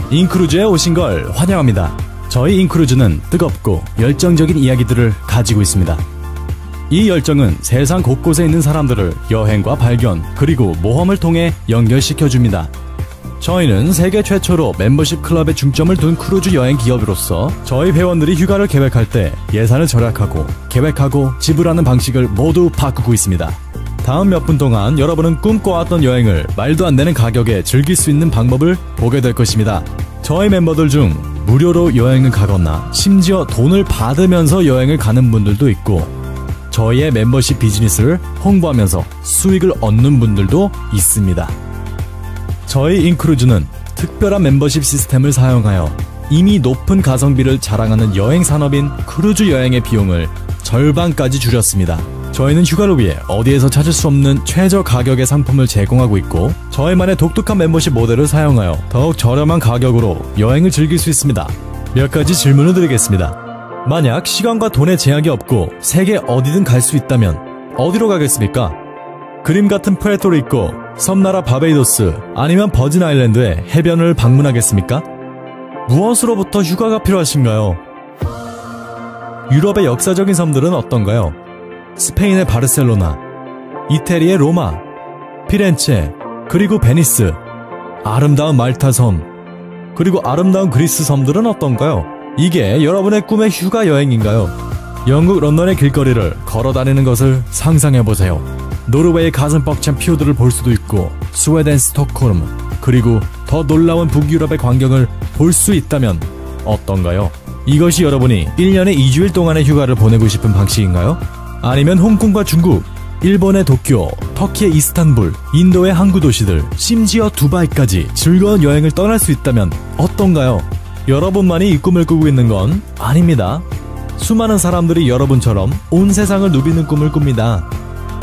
인크루즈에 오신 걸 환영합니다. 저희 인크루즈는 뜨겁고 열정적인 이야기들을 가지고 있습니다. 이 열정은 세상 곳곳에 있는 사람들을 여행과 발견 그리고 모험을 통해 연결시켜줍니다. 저희는 세계 최초로 멤버십 클럽에 중점을 둔 크루즈 여행 기업으로서 저희 회원들이 휴가를 계획할 때 예산을 절약하고 계획하고 지불하는 방식을 모두 바꾸고 있습니다. 다음 몇 분 동안 여러분은 꿈꿔왔던 여행을 말도 안 되는 가격에 즐길 수 있는 방법을 보게 될 것입니다. 저희 멤버들 중 무료로 여행을 가거나 심지어 돈을 받으면서 여행을 가는 분들도 있고 저희의 멤버십 비즈니스를 홍보하면서 수익을 얻는 분들도 있습니다. 저희 인크루즈는 특별한 멤버십 시스템을 사용하여 이미 높은 가성비를 자랑하는 여행 산업인 크루즈 여행의 비용을 절반까지 줄였습니다. 저희는 휴가를 위해 어디에서 찾을 수 없는 최저 가격의 상품을 제공하고 있고 저희만의 독특한 멤버십 모델을 사용하여 더욱 저렴한 가격으로 여행을 즐길 수 있습니다. 몇 가지 질문을 드리겠습니다. 만약 시간과 돈의 제약이 없고 세계 어디든 갈 수 있다면 어디로 가겠습니까? 그림 같은 푸에르토리코, 섬나라 바베이도스 아니면 버진 아일랜드의 해변을 방문하겠습니까? 무엇으로부터 휴가가 필요하신가요? 유럽의 역사적인 섬들은 어떤가요? 스페인의 바르셀로나, 이태리의 로마, 피렌체, 그리고 베니스, 아름다운 말타 섬, 그리고 아름다운 그리스 섬들은 어떤가요? 이게 여러분의 꿈의 휴가 여행인가요? 영국 런던의 길거리를 걸어다니는 것을 상상해보세요. 노르웨이의 가슴 벅찬 피오드를 볼 수도 있고 스웨덴 스톡홀m 그리고 더 놀라운 북유럽의 광경을 볼 수 있다면 어떤가요? 이것이 여러분이 1년에 2주일 동안의 휴가를 보내고 싶은 방식인가요? 아니면 홍콩과 중국, 일본의 도쿄, 터키의 이스탄불, 인도의 항구 도시들, 심지어 두바이까지 즐거운 여행을 떠날 수 있다면 어떤가요? 여러분만이 이 꿈을 꾸고 있는 건 아닙니다. 수많은 사람들이 여러분처럼 온 세상을 누비는 꿈을 꿉니다.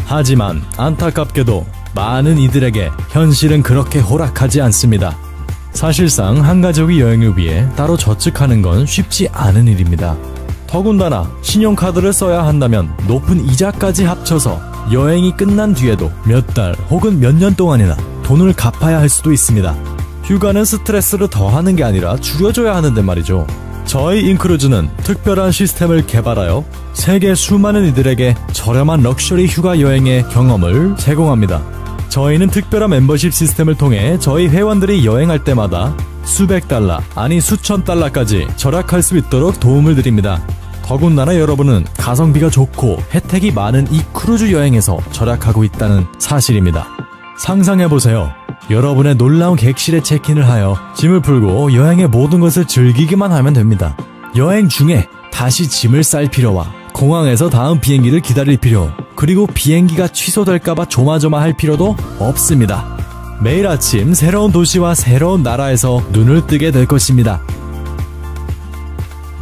하지만 안타깝게도 많은 이들에게 현실은 그렇게 호락하지 않습니다. 사실상 한 가족이 여행을 위해 따로 저축하는 건 쉽지 않은 일입니다. 더군다나 신용카드를 써야 한다면 높은 이자까지 합쳐서 여행이 끝난 뒤에도 몇 달 혹은 몇 년 동안이나 돈을 갚아야 할 수도 있습니다. 휴가는 스트레스를 더하는 게 아니라 줄여줘야 하는데 말이죠. 저희 인크루즈는 특별한 시스템을 개발하여 세계 수많은 이들에게 저렴한 럭셔리 휴가 여행의 경험을 제공합니다. 저희는 특별한 멤버십 시스템을 통해 저희 회원들이 여행할 때마다 수백 달러, 아니 수천 달러까지 절약할 수 있도록 도움을 드립니다. 더군다나 여러분은 가성비가 좋고 혜택이 많은 이 크루즈 여행에서 절약하고 있다는 사실입니다. 상상해보세요. 여러분의 놀라운 객실에 체크인을 하여 짐을 풀고 여행의 모든 것을 즐기기만 하면 됩니다. 여행 중에 다시 짐을 쌀 필요와 공항에서 다음 비행기를 기다릴 필요, 그리고 비행기가 취소될까봐 조마조마할 필요도 없습니다. 매일 아침 새로운 도시와 새로운 나라에서 눈을 뜨게 될 것입니다.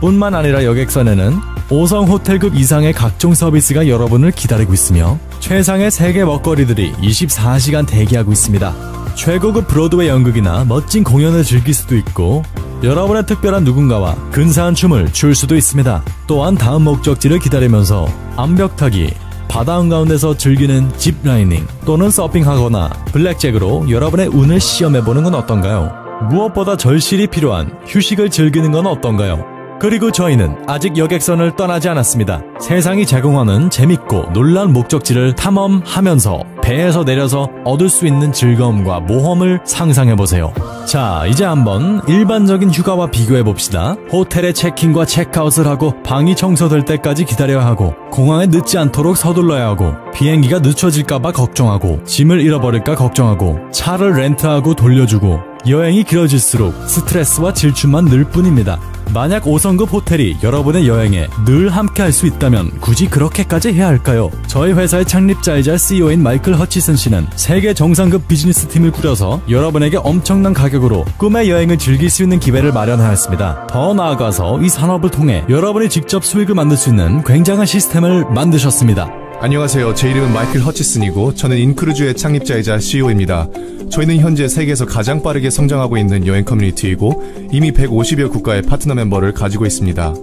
뿐만 아니라 여객선에는 5성 호텔급 이상의 각종 서비스가 여러분을 기다리고 있으며 최상의 세계 먹거리들이 24시간 대기하고 있습니다. 최고급 브로드웨이 연극이나 멋진 공연을 즐길 수도 있고 여러분의 특별한 누군가와 근사한 춤을 출 수도 있습니다. 또한 다음 목적지를 기다리면서 암벽타기, 바다 한가운데서 즐기는 짚라이닝 또는 서핑하거나 블랙잭으로 여러분의 운을 시험해보는 건 어떤가요? 무엇보다 절실히 필요한 휴식을 즐기는 건 어떤가요? 그리고 저희는 아직 여객선을 떠나지 않았습니다. 세상이 제공하는 재밌고 놀라운 목적지를 탐험하면서 배에서 내려서 얻을 수 있는 즐거움과 모험을 상상해보세요. 자, 이제 한번 일반적인 휴가와 비교해봅시다. 호텔에 체크인과 체크아웃을 하고 방이 청소될 때까지 기다려야 하고 공항에 늦지 않도록 서둘러야 하고 비행기가 늦춰질까봐 걱정하고 짐을 잃어버릴까 걱정하고 차를 렌트하고 돌려주고 여행이 길어질수록 스트레스와 질투만 늘 뿐입니다. 만약 5성급 호텔이 여러분의 여행에 늘 함께 할 수 있다면 굳이 그렇게까지 해야 할까요? 저희 회사의 창립자이자 CEO인 마이클 허치슨 씨는 세계 정상급 비즈니스 팀을 꾸려서 여러분에게 엄청난 가격으로 꿈의 여행을 즐길 수 있는 기회를 마련하였습니다. 더 나아가서 이 산업을 통해 여러분이 직접 수익을 만들 수 있는 굉장한 시스템을 만드셨습니다. 안녕하세요. 제 이름은 마이클 허치슨이고 저는 인크루즈의 창립자이자 CEO입니다. 저희는 현재 세계에서 가장 빠르게 성장하고 있는 여행 커뮤니티이고 이미 150여 국가의 파트너 멤버를 가지고 있습니다.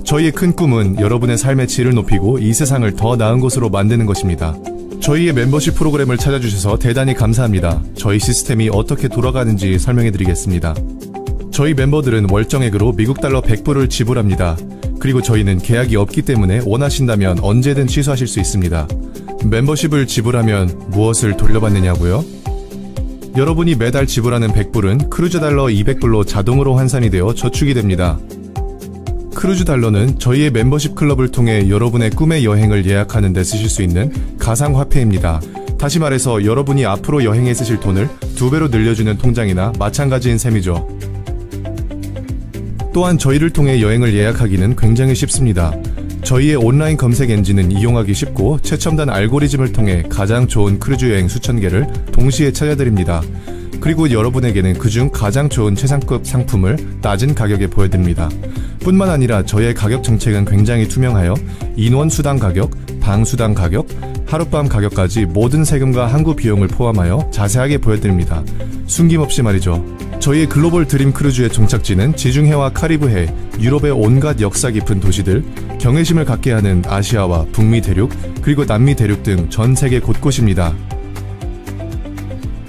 저희의 큰 꿈은 여러분의 삶의 질을 높이고 이 세상을 더 나은 곳으로 만드는 것입니다. 저희의 멤버십 프로그램을 찾아주셔서 대단히 감사합니다. 저희 시스템이 어떻게 돌아가는지 설명해드리겠습니다. 저희 멤버들은 월정액으로 미국 달러 100불을 지불합니다. 그리고 저희는 계약이 없기 때문에 원하신다면 언제든 취소하실 수 있습니다. 멤버십을 지불하면 무엇을 돌려받느냐고요? 여러분이 매달 지불하는 100불은 크루즈 달러 200불로 자동으로 환산이 되어 저축이 됩니다. 크루즈 달러는 저희의 멤버십 클럽을 통해 여러분의 꿈의 여행을 예약하는 데 쓰실 수 있는 가상화폐입니다. 다시 말해서 여러분이 앞으로 여행에 쓰실 돈을 2배로 늘려주는 통장이나 마찬가지인 셈이죠. 또한 저희를 통해 여행을 예약하기는 굉장히 쉽습니다. 저희의 온라인 검색 엔진은 이용하기 쉽고 최첨단 알고리즘을 통해 가장 좋은 크루즈 여행 수천 개를 동시에 찾아드립니다. 그리고 여러분에게는 그중 가장 좋은 최상급 상품을 낮은 가격에 보여드립니다. 뿐만 아니라 저희의 가격 정책은 굉장히 투명하여 인원 수당 가격, 방 수당 가격, 하룻밤 가격까지 모든 세금과 항구 비용을 포함하여 자세하게 보여드립니다. 숨김없이 말이죠. 저희의 글로벌 드림 크루즈의 종착지는 지중해와 카리브해, 유럽의 온갖 역사 깊은 도시들, 경외심을 갖게 하는 아시아와 북미 대륙, 그리고 남미 대륙 등 전 세계 곳곳입니다.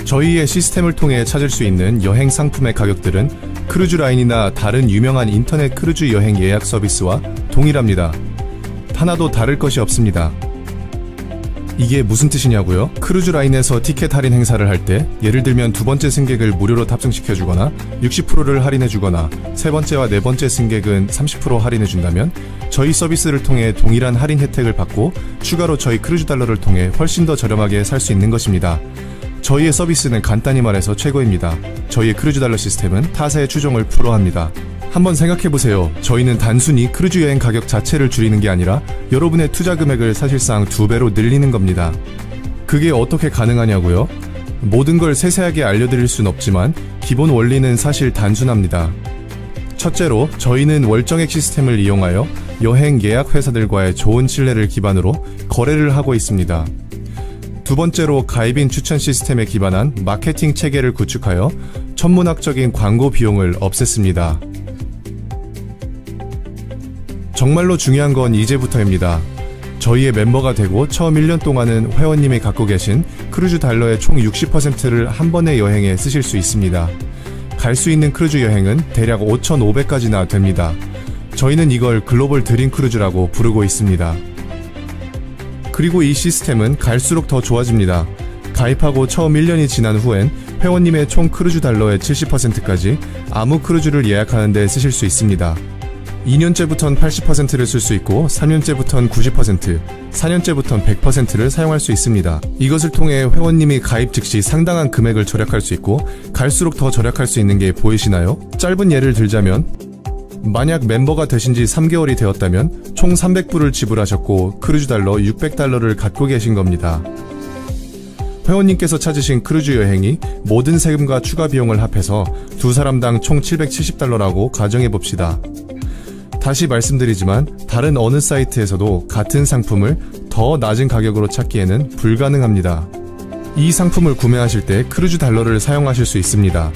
저희의 시스템을 통해 찾을 수 있는 여행 상품의 가격들은 크루즈라인이나 다른 유명한 인터넷 크루즈 여행 예약 서비스와 동일합니다. 하나도 다를 것이 없습니다. 이게 무슨 뜻이냐고요? 크루즈 라인에서 티켓 할인 행사를 할 때 예를 들면 두 번째 승객을 무료로 탑승시켜주거나 60%를 할인해주거나 세 번째와 네 번째 승객은 30% 할인해준다면 저희 서비스를 통해 동일한 할인 혜택을 받고 추가로 저희 크루즈 달러를 통해 훨씬 더 저렴하게 살 수 있는 것입니다. 저희의 서비스는 간단히 말해서 최고입니다. 저희의 크루즈 달러 시스템은 타사의 추종을 불허합니다. 한번 생각해보세요. 저희는 단순히 크루즈 여행 가격 자체를 줄이는 게 아니라 여러분의 투자 금액을 사실상 2배로 늘리는 겁니다. 그게 어떻게 가능하냐고요? 모든 걸 세세하게 알려드릴 순 없지만 기본 원리는 사실 단순합니다. 첫째로 저희는 월정액 시스템을 이용하여 여행 예약 회사들과의 좋은 신뢰를 기반으로 거래를 하고 있습니다. 두 번째로 가입인 추천 시스템에 기반한 마케팅 체계를 구축하여 천문학적인 광고 비용을 없앴습니다. 정말로 중요한 건 이제부터입니다. 저희의 멤버가 되고 처음 1년 동안은 회원님이 갖고 계신 크루즈 달러의 총 60%를 한 번의 여행에 쓰실 수 있습니다. 갈 수 있는 크루즈 여행은 대략 5,500가지나 됩니다. 저희는 이걸 글로벌 드림 크루즈라고 부르고 있습니다. 그리고 이 시스템은 갈수록 더 좋아집니다. 가입하고 처음 1년이 지난 후엔 회원님의 총 크루즈 달러의 70%까지 아무 크루즈를 예약하는 데 쓰실 수 있습니다. 2년째부턴 80%를 쓸 수 있고 3년째부턴 90%, 4년째부턴 100%를 사용할 수 있습니다. 이것을 통해 회원님이 가입 즉시 상당한 금액을 절약할 수 있고 갈수록 더 절약할 수 있는 게 보이시나요? 짧은 예를 들자면 만약 멤버가 되신 지 3개월이 되었다면 총 300불을 지불하셨고 크루즈 달러 600달러를 갖고 계신 겁니다. 회원님께서 찾으신 크루즈 여행이 모든 세금과 추가 비용을 합해서 두 사람당 총 770달러라고 가정해봅시다. 다시 말씀드리지만 다른 어느 사이트에서도 같은 상품을 더 낮은 가격으로 찾기에는 불가능합니다. 이 상품을 구매하실 때 크루즈 달러를 사용하실 수 있습니다.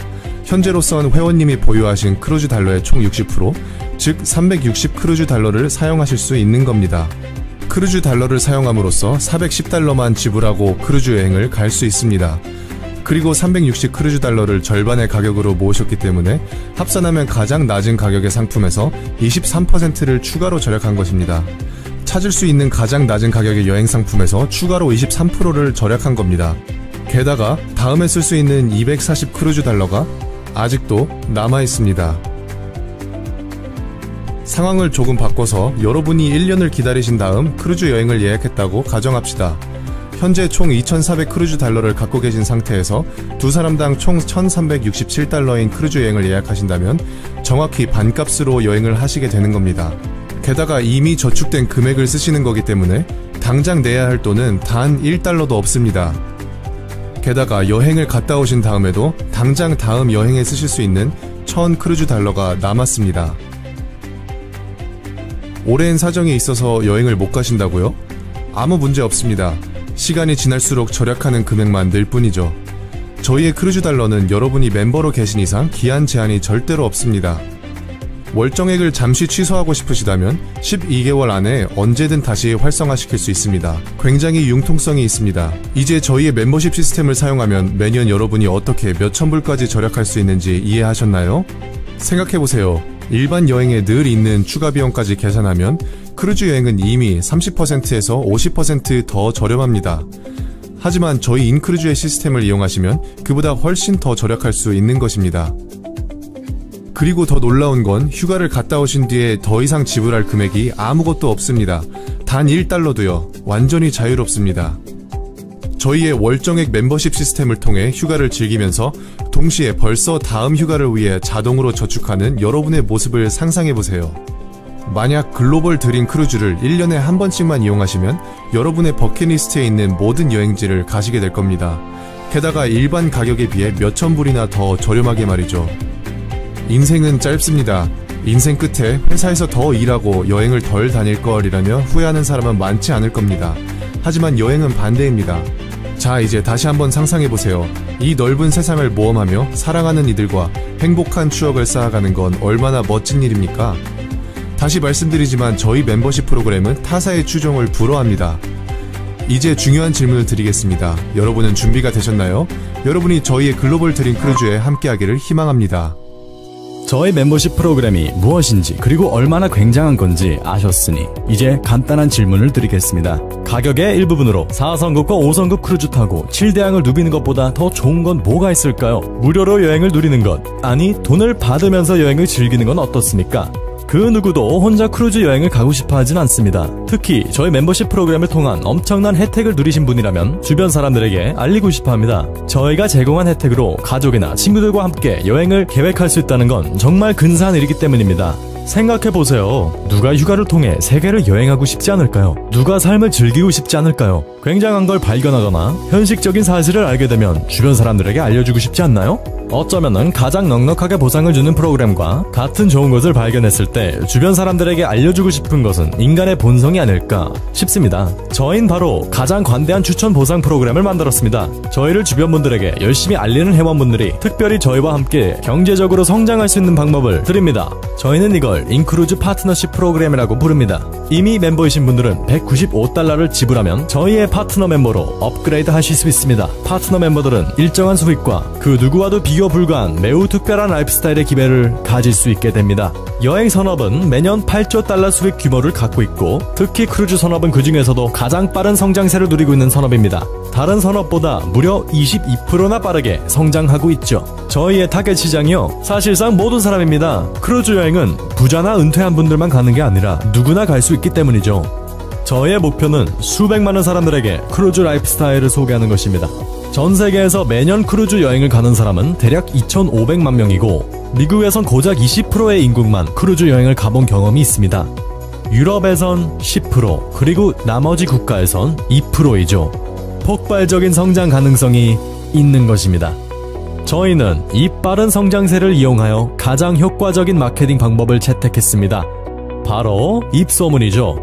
현재로선 회원님이 보유하신 크루즈 달러의 총 60%, 즉 360 크루즈 달러를 사용하실 수 있는 겁니다. 크루즈 달러를 사용함으로써 410달러만 지불하고 크루즈 여행을 갈 수 있습니다. 그리고 360 크루즈 달러를 절반의 가격으로 모으셨기 때문에 합산하면 가장 낮은 가격의 상품에서 23%를 추가로 절약한 것입니다. 찾을 수 있는 가장 낮은 가격의 여행 상품에서 추가로 23%를 절약한 겁니다. 게다가 다음에 쓸 수 있는 240 크루즈 달러가 아직도 남아있습니다. 상황을 조금 바꿔서 여러분이 1년을 기다리신 다음 크루즈 여행을 예약했다고 가정합시다. 현재 총 2,400 크루즈 달러를 갖고 계신 상태에서 두 사람당 총 1,367달러인 크루즈 여행을 예약하신다면 정확히 반값으로 여행을 하시게 되는 겁니다. 게다가 이미 저축된 금액을 쓰시는 거기 때문에 당장 내야 할 돈은 단 1달러도 없습니다. 게다가 여행을 갔다 오신 다음에도 당장 다음 여행에 쓰실 수 있는 1,000 크루즈 달러가 남았습니다. 오랜 사정이 있어서 여행을 못 가신다고요? 아무 문제 없습니다. 시간이 지날수록 절약하는 금액만 늘 뿐이죠. 저희의 크루즈 달러는 여러분이 멤버로 계신 이상 기한 제한이 절대로 없습니다. 월정액을 잠시 취소하고 싶으시다면 12개월 안에 언제든 다시 활성화시킬 수 있습니다. 굉장히 융통성이 있습니다. 이제 저희의 멤버십 시스템을 사용하면 매년 여러분이 어떻게 몇천 불까지 절약할 수 있는지 이해하셨나요? 생각해보세요. 일반 여행에 늘 있는 추가 비용까지 계산하면 크루즈 여행은 이미 30%에서 50% 더 저렴합니다. 하지만 저희 인크루즈의 시스템을 이용하시면 그보다 훨씬 더 절약할 수 있는 것입니다. 그리고 더 놀라운 건 휴가를 갔다 오신 뒤에 더 이상 지불할 금액이 아무것도 없습니다. 단 1달러도요. 완전히 자유롭습니다. 저희의 월정액 멤버십 시스템을 통해 휴가를 즐기면서 동시에 벌써 다음 휴가를 위해 자동으로 저축하는 여러분의 모습을 상상해보세요. 만약 글로벌 드림 크루즈를 1년에 한 번씩만 이용하시면 여러분의 버킷리스트에 있는 모든 여행지를 가시게 될 겁니다. 게다가 일반 가격에 비해 몇천 불이나 더 저렴하게 말이죠. 인생은 짧습니다. 인생 끝에 회사에서 더 일하고 여행을 덜 다닐 걸이라며 후회하는 사람은 많지 않을 겁니다. 하지만 여행은 반대입니다. 자, 이제 다시 한번 상상해보세요. 이 넓은 세상을 모험하며 사랑하는 이들과 행복한 추억을 쌓아가는 건 얼마나 멋진 일입니까? 다시 말씀드리지만 저희 멤버십 프로그램은 타사의 추종을 불허합니다. 이제 중요한 질문을 드리겠습니다. 여러분은 준비가 되셨나요? 여러분이 저희의 글로벌 드림 크루즈에 함께하기를 희망합니다. 저희 멤버십 프로그램이 무엇인지 그리고 얼마나 굉장한 건지 아셨으니 이제 간단한 질문을 드리겠습니다. 가격의 일부분으로 4성급과 5성급 크루즈 타고 7대양을 누비는 것보다 더 좋은 건 뭐가 있을까요? 무료로 여행을 누리는 것, 아니 돈을 받으면서 여행을 즐기는 건 어떻습니까? 그 누구도 혼자 크루즈 여행을 가고 싶어 하진 않습니다. 특히 저희 멤버십 프로그램을 통한 엄청난 혜택을 누리신 분이라면 주변 사람들에게 알리고 싶어 합니다. 저희가 제공한 혜택으로 가족이나 친구들과 함께 여행을 계획할 수 있다는 건 정말 근사한 일이기 때문입니다. 생각해보세요. 누가 휴가를 통해 세계를 여행하고 싶지 않을까요? 누가 삶을 즐기고 싶지 않을까요? 굉장한 걸 발견하거나 현실적인 사실을 알게 되면 주변 사람들에게 알려주고 싶지 않나요? 어쩌면은 가장 넉넉하게 보상을 주는 프로그램과 같은 좋은 것을 발견했을 때 주변 사람들에게 알려주고 싶은 것은 인간의 본성이 아닐까 싶습니다. 저희는 바로 가장 관대한 추천 보상 프로그램을 만들었습니다. 저희를 주변 분들에게 열심히 알리는 회원분들이 특별히 저희와 함께 경제적으로 성장할 수 있는 방법을 드립니다. 저희는 이걸 인크루즈 파트너십 프로그램이라고 부릅니다. 이미 멤버이신 분들은 195달러를 지불하면 저희의 파트너 멤버로 업그레이드 하실 수 있습니다. 파트너 멤버들은 일정한 수익과 그 누구와도 비교 불가한 매우 특별한 라이프스타일의 기회를 가질 수 있게 됩니다. 여행 산업은 매년 8조 달러 수익 규모를 갖고 있고 특히 크루즈 산업은 그 중에서도 가장 빠른 성장세를 누리고 있는 산업입니다. 다른 산업보다 무려 22%나 빠르게 성장하고 있죠. 저희의 타겟 시장이요, 사실상 모든 사람입니다. 크루즈 여행은 부자나 은퇴한 분들만 가는 게 아니라 누구나 갈 수 있기 때문이죠. 저희의 목표는 수백만의 사람들에게 크루즈 라이프스타일을 소개하는 것입니다. 전 세계에서 매년 크루즈 여행을 가는 사람은 대략 2,500만 명이고 미국에선 고작 20%의 인구만 크루즈 여행을 가본 경험이 있습니다. 유럽에선 10%, 그리고 나머지 국가에선 2%이죠. 폭발적인 성장 가능성이 있는 것입니다. 저희는 이 빠른 성장세를 이용하여 가장 효과적인 마케팅 방법을 채택했습니다. 바로 입소문이죠.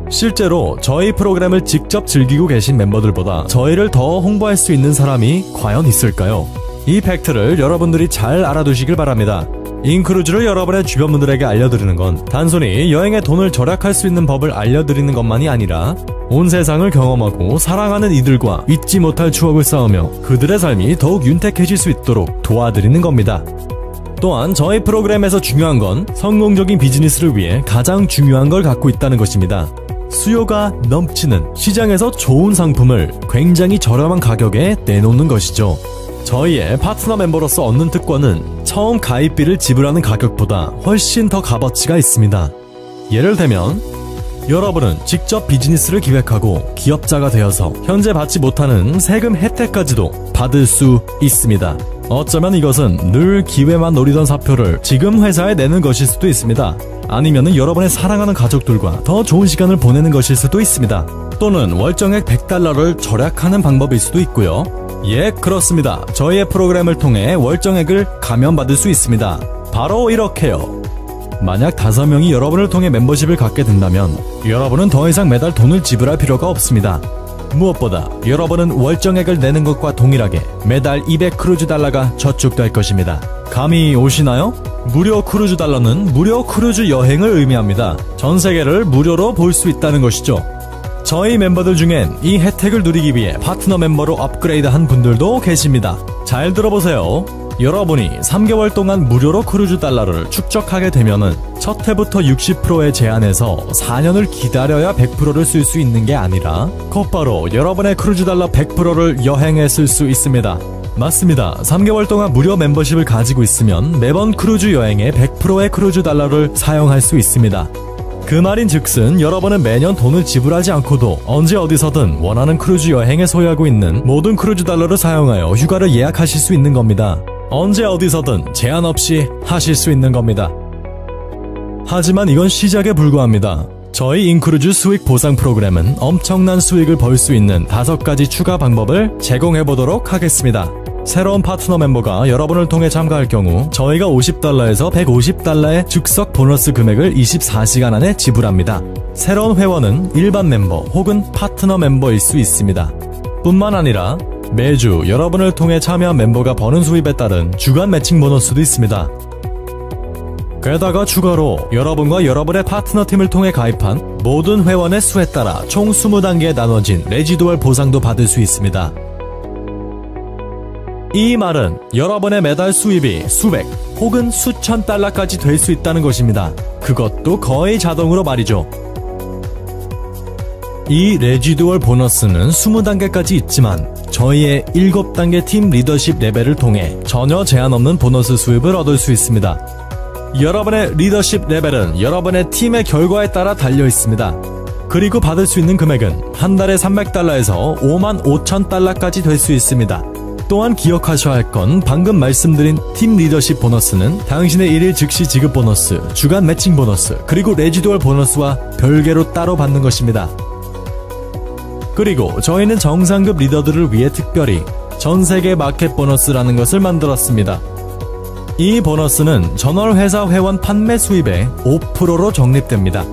실제로 저희 프로그램을 직접 즐기고 계신 멤버들보다 저희를 더 홍보할 수 있는 사람이 과연 있을까요? 이 팩트를 여러분들이 잘 알아두시길 바랍니다. 인크루즈를 여러분의 주변 분들에게 알려드리는 건 단순히 여행에 돈을 절약할 수 있는 법을 알려드리는 것만이 아니라 온 세상을 경험하고 사랑하는 이들과 잊지 못할 추억을 쌓으며 그들의 삶이 더욱 윤택해질 수 있도록 도와드리는 겁니다. 또한 저희 프로그램에서 중요한 건 성공적인 비즈니스를 위해 가장 중요한 걸 갖고 있다는 것입니다. 수요가 넘치는 시장에서 좋은 상품을 굉장히 저렴한 가격에 내놓는 것이죠. 저희의 파트너 멤버로서 얻는 특권은 처음 가입비를 지불하는 가격보다 훨씬 더 값어치가 있습니다. 예를 들면 여러분은 직접 비즈니스를 기획하고 기업자가 되어서 현재 받지 못하는 세금 혜택까지도 받을 수 있습니다. 어쩌면 이것은 늘 기회만 노리던 사표를 지금 회사에 내는 것일 수도 있습니다. 아니면 여러분의 사랑하는 가족들과 더 좋은 시간을 보내는 것일 수도 있습니다. 또는 월정액 100달러를 절약하는 방법일 수도 있고요. 예, 그렇습니다. 저희의 프로그램을 통해 월정액을 감면받을 수 있습니다. 바로 이렇게요. 만약 5명이 여러분을 통해 멤버십을 갖게 된다면 여러분은 더 이상 매달 돈을 지불할 필요가 없습니다. 무엇보다 여러분은 월정액을 내는 것과 동일하게 매달 200 크루즈 달러가 저축될 것입니다. 감이 오시나요? 무료 크루즈 달러는 무료 크루즈 여행을 의미합니다. 전 세계를 무료로 볼 수 있다는 것이죠. 저희 멤버들 중엔 이 혜택을 누리기 위해 파트너 멤버로 업그레이드한 분들도 계십니다. 잘 들어보세요. 여러분이 3개월 동안 무료로 크루즈 달러를 축적하게 되면은 첫 해부터 60%의 제한에서 4년을 기다려야 100%를 쓸 수 있는 게 아니라 곧바로 여러분의 크루즈 달러 100%를 여행에 쓸 수 있습니다. 맞습니다. 3개월 동안 무료 멤버십을 가지고 있으면 매번 크루즈 여행에 100%의 크루즈 달러를 사용할 수 있습니다. 그 말인즉슨 여러분은 매년 돈을 지불하지 않고도 언제 어디서든 원하는 크루즈 여행에 소유하고 있는 모든 크루즈 달러를 사용하여 휴가를 예약하실 수 있는 겁니다. 언제 어디서든 제한 없이 하실 수 있는 겁니다. 하지만 이건 시작에 불과합니다. 저희 인크루즈 수익 보상 프로그램은 엄청난 수익을 벌 수 있는 5가지 추가 방법을 제공해보도록 하겠습니다. 새로운 파트너 멤버가 여러분을 통해 참가할 경우 저희가 $50에서 $150의 즉석 보너스 금액을 24시간 안에 지불합니다. 새로운 회원은 일반 멤버 혹은 파트너 멤버일 수 있습니다. 뿐만 아니라 매주 여러분을 통해 참여한 멤버가 버는 수입에 따른 주간 매칭 보너스도 있습니다. 게다가 추가로 여러분과 여러분의 파트너 팀을 통해 가입한 모든 회원의 수에 따라 총 20단계에 나눠진 레지두얼 보상도 받을 수 있습니다. 이 말은 여러분의 매달 수입이 수백 혹은 수천 달러까지 될 수 있다는 것입니다. 그것도 거의 자동으로 말이죠. 이 레지두얼 보너스는 20단계까지 있지만 저희의 7단계 팀 리더십 레벨을 통해 전혀 제한 없는 보너스 수입을 얻을 수 있습니다. 여러분의 리더십 레벨은 여러분의 팀의 결과에 따라 달려 있습니다. 그리고 받을 수 있는 금액은 한 달에 $300에서 $55,000까지 될 수 있습니다. 또한 기억하셔야 할 건 방금 말씀드린 팀 리더십 보너스는 당신의 1일 즉시 지급 보너스, 주간 매칭 보너스, 그리고 레지두얼 보너스와 별개로 따로 받는 것입니다. 그리고 저희는 정상급 리더들을 위해 특별히 전세계 마켓 보너스라는 것을 만들었습니다. 이 보너스는 전월 회사 회원 판매 수입의 5%로 적립됩니다.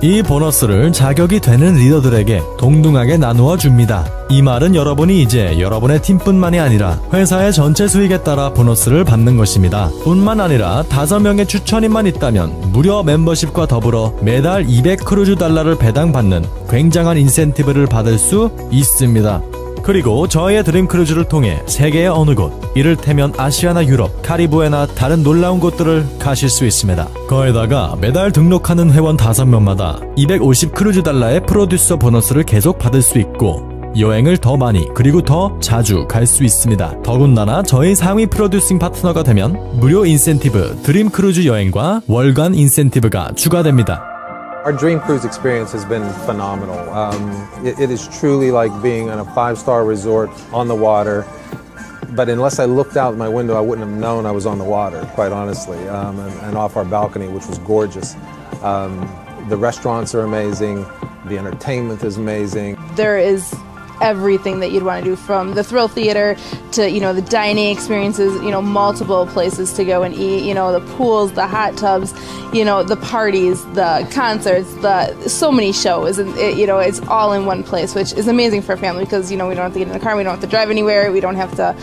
이 보너스를 자격이 되는 리더들에게 동등하게 나누어 줍니다. 이 말은 여러분이 이제 여러분의 팀뿐만이 아니라 회사의 전체 수익에 따라 보너스를 받는 것입니다. 뿐만 아니라 5명의 추천인만 있다면 무료 멤버십과 더불어 매달 200크루즈 달러를 배당받는 굉장한 인센티브를 받을 수 있습니다. 그리고 저희의 드림 크루즈를 통해 세계의 어느 곳, 이를테면 아시아나 유럽, 카리브해나 다른 놀라운 곳들을 가실 수 있습니다. 거기다가 매달 등록하는 회원 5명마다 250 크루즈 달러의 프로듀서 보너스를 계속 받을 수 있고 여행을 더 많이 그리고 더 자주 갈 수 있습니다. 더군다나 저희 상위 프로듀싱 파트너가 되면 무료 인센티브 드림 크루즈 여행과 월간 인센티브가 추가됩니다. Our Dream Cruise experience has been phenomenal. It is truly like being in a 5-star resort on the water. But unless I looked out my window, I wouldn't have known I was on the water, quite honestly, and off our balcony, which was gorgeous. The restaurants are amazing. The entertainment is amazing. There is everything that you'd want to do, from the thrill theater to, the dining experiences, multiple places to go and eat, the pools, the hot tubs, the parties, the concerts, so many shows, and it's all in one place, which is amazing for a family because, we don't have to get in the car, we don't have to drive anywhere, we don't have to,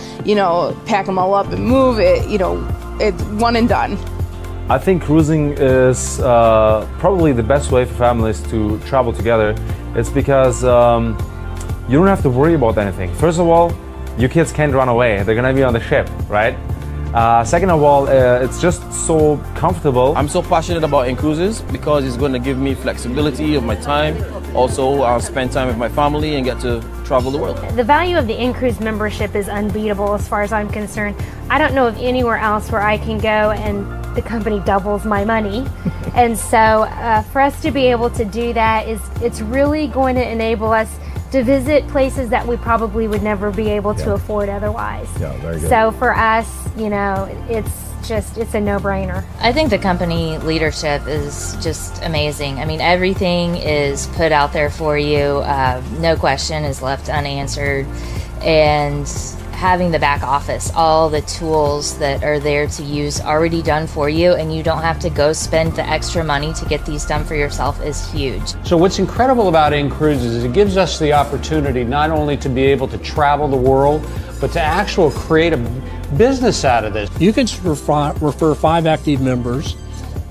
pack them all up and move it, it's one and done. I think cruising is probably the best way for families to travel together. It's because you don't have to worry about anything. First of all, your kids can't run away. They're gonna be on the ship, right? Second of all, it's just so comfortable. I'm so passionate about cruises because it's going to give me flexibility of my time. Also, I'll spend time with my family and get to travel the world. The value of the InCruise membership is unbeatable as far as I'm concerned. I don't know of anywhere else where I can go and the company doubles my money. And so for us to be able to do that, it's really going to enable us to visit places that we probably would never be able to afford otherwise. Yeah, very good. So for us, it's a no-brainer. I think the company leadership is just amazing. I mean, everything is put out there for you. No question is left unanswered. And having the back office, all the tools that are there to use already done for you, and you don't have to go spend the extra money to get these done for yourself is huge. So what's incredible about InCruise is it gives us the opportunity not only to be able to travel the world, but to actually create a business out of this. You can refer 5 active members,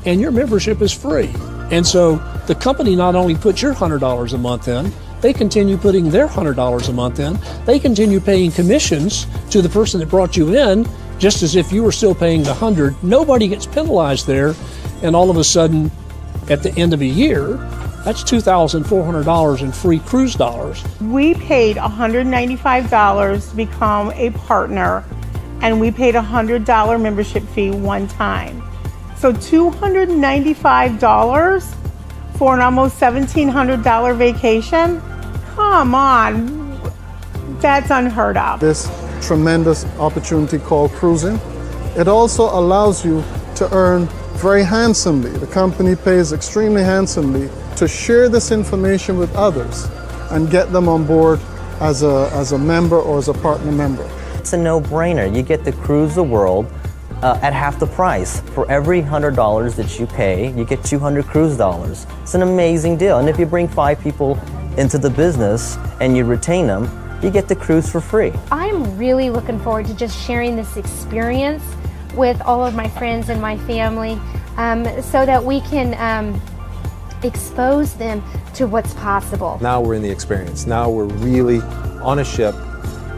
and your membership is free. And so the company not only puts your $100 a month in, they continue putting their $100 a month in. They continue paying commissions to the person that brought you in, just as if you were still paying the $100. Nobody gets penalized there, and all of a sudden, at the end of a year, that's $2,400 in free cruise dollars. We paid $195 to become a partner, and we paid a $100 membership fee one time. So $295 for an almost $1,700 vacation? Come on, that's unheard of. This tremendous opportunity called cruising. It also allows you to earn very handsomely. The company pays extremely handsomely to share this information with others and get them on board as a member or as a partner member. It's a no-brainer. You get to cruise the world at half the price. For every $100 that you pay, you get 200 cruise dollars. It's an amazing deal. And if you bring 5 people into the business and you retain them, you get to cruise for free. I'm really looking forward to just sharing this experience with all of my friends and my family so that we can expose them to what's possible. Now we're in the experience. Now we're really on a ship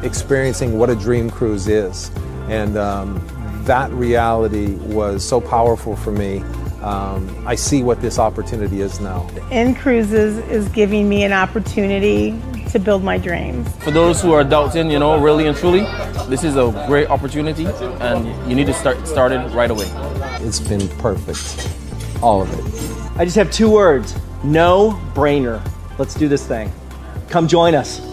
experiencing what a dream cruise is. And that reality was so powerful for me. I see what this opportunity is now. Cruises is giving me an opportunity to build my dreams. For those who are doubting, really and truly, this is a great opportunity, and you need to start started right away. It's been perfect, all of it. I just have 2 words, no-brainer. Let's do this thing. Come join us.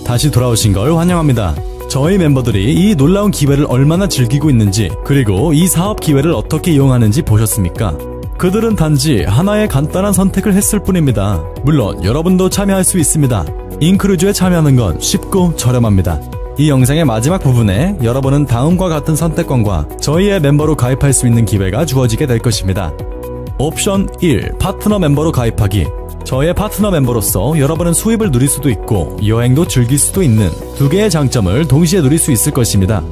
다시 돌아오신 걸 환영합니다. 저희 멤버들이 이 놀라운 기회를 얼마나 즐기고 있는지, 그리고 이 사업 기회를 어떻게 이용하는지 보셨습니까? 그들은 단지 하나의 간단한 선택을 했을 뿐입니다. 물론 여러분도 참여할 수 있습니다. 인크루즈에 참여하는 건 쉽고 저렴합니다. 이 영상의 마지막 부분에 여러분은 다음과 같은 선택권과 저희의 멤버로 가입할 수 있는 기회가 주어지게 될 것입니다. 옵션 1. 파트너 멤버로 가입하기. 저의 파트너 멤버로서 여러분은 수입을 누릴 수도 있고 여행도 즐길 수도 있는 2개의 장점을 동시에 누릴 수 있을 것입니다.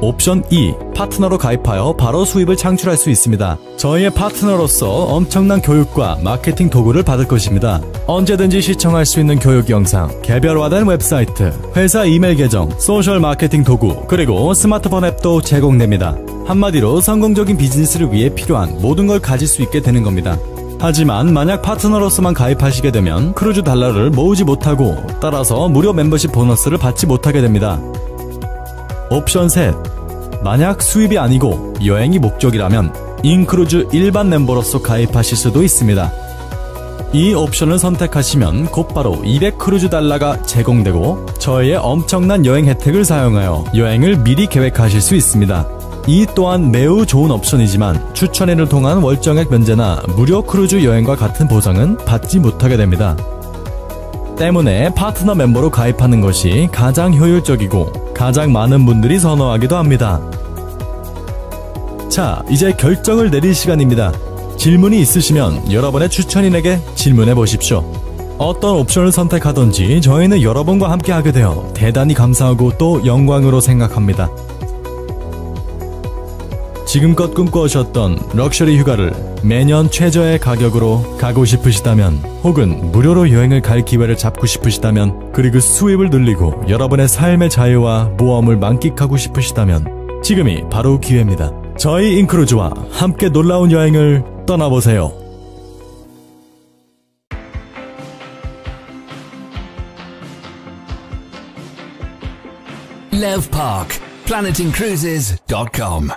옵션 2. 파트너로 가입하여 바로 수입을 창출할 수 있습니다. 저희의 파트너로서 엄청난 교육과 마케팅 도구를 받을 것입니다. 언제든지 시청할 수 있는 교육 영상, 개별화된 웹사이트, 회사 이메일 계정, 소셜 마케팅 도구, 그리고 스마트폰 앱도 제공됩니다. 한마디로 성공적인 비즈니스를 위해 필요한 모든 걸 가질 수 있게 되는 겁니다. 하지만 만약 파트너로서만 가입하시게 되면 크루즈 달러를 모으지 못하고 따라서 무료 멤버십 보너스를 받지 못하게 됩니다. 옵션 셋. 만약 수입이 아니고 여행이 목적이라면 인크루즈 일반 멤버로서 가입하실 수도 있습니다. 이 옵션을 선택하시면 곧바로 200 크루즈 달러가 제공되고 저희의 엄청난 여행 혜택을 사용하여 여행을 미리 계획하실 수 있습니다. 이 또한 매우 좋은 옵션이지만 추천인을 통한 월정액 면제나 무료 크루즈 여행과 같은 보상은 받지 못하게 됩니다. 때문에 파트너 멤버로 가입하는 것이 가장 효율적이고 가장 많은 분들이 선호하기도 합니다. 자, 이제 결정을 내릴 시간입니다. 질문이 있으시면 여러분의 추천인에게 질문해 보십시오. 어떤 옵션을 선택하든지 저희는 여러분과 함께 하게 되어 대단히 감사하고 또 영광으로 생각합니다. 지금껏 꿈꿔오셨던 럭셔리 휴가를 매년 최저의 가격으로 가고 싶으시다면, 혹은 무료로 여행을 갈 기회를 잡고 싶으시다면, 그리고 수입을 늘리고 여러분의 삶의 자유와 모험을 만끽하고 싶으시다면 지금이 바로 기회입니다. 저희 인크루즈와 함께 놀라운 여행을 떠나보세요. Lev Park, planetincruises.com